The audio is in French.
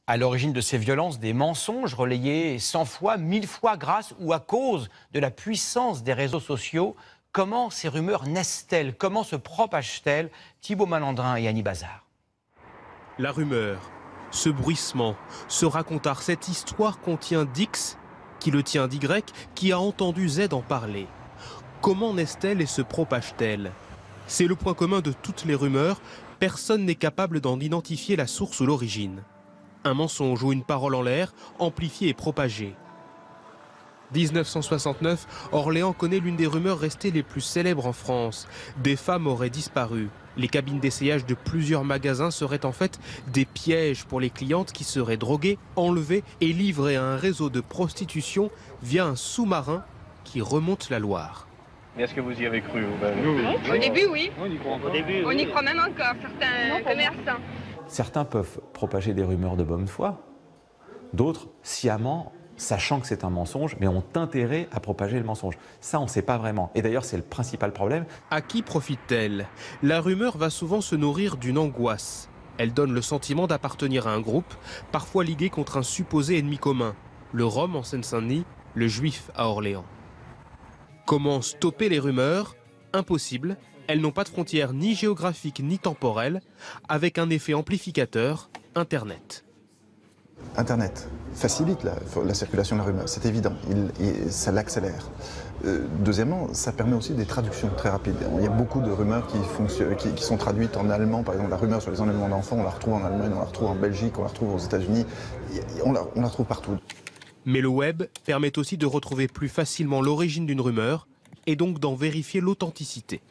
À l'origine de ces violences, des mensonges relayés 100 fois, 1000 fois grâce ou à cause de la puissance des réseaux sociaux. Comment ces rumeurs naissent-elles? Comment se propagent-elles? Thibaut Malandrin et Annie Bazar. La rumeur, ce bruissement, ce racontard, cette histoire contient d'X, qui le tient d'Y, qui a entendu Z en parler. Comment naissent-elles et se propagent-elles? C'est le point commun de toutes les rumeurs, personne n'est capable d'en identifier la source ou l'origine. Un mensonge ou une parole en l'air, amplifiée et propagée. 1969, Orléans connaît l'une des rumeurs restées les plus célèbres en France. Des femmes auraient disparu. Les cabines d'essayage de plusieurs magasins seraient en fait des pièges pour les clientes qui seraient droguées, enlevées et livrées à un réseau de prostitution via un sous-marin qui remonte la Loire. Est-ce que vous y avez cru? Au début, oui. On On y croit même encore, certains commerçants. Certains peuvent propager des rumeurs de bonne foi, d'autres sciemment, sachant que c'est un mensonge, mais ont intérêt à propager le mensonge. Ça, on ne sait pas vraiment. Et d'ailleurs, c'est le principal problème. À qui profite-t-elle? La rumeur va souvent se nourrir d'une angoisse. Elle donne le sentiment d'appartenir à un groupe, parfois ligué contre un supposé ennemi commun. Le Rom en Seine-Saint-Denis, le Juif à Orléans. Comment stopper les rumeurs? Impossible. Elles n'ont pas de frontières ni géographiques ni temporelles, avec un effet amplificateur, Internet. Internet facilite la circulation de la rumeur, c'est évident, ça l'accélère. Deuxièmement, ça permet aussi des traductions très rapides. Il y a beaucoup de rumeurs qui sont traduites en allemand. Par exemple, la rumeur sur les enlèvements d'enfants, on la retrouve en Allemagne, on la retrouve en Belgique, on la retrouve aux États-Unis, on la retrouve partout. Mais le web permet aussi de retrouver plus facilement l'origine d'une rumeur et donc d'en vérifier l'authenticité.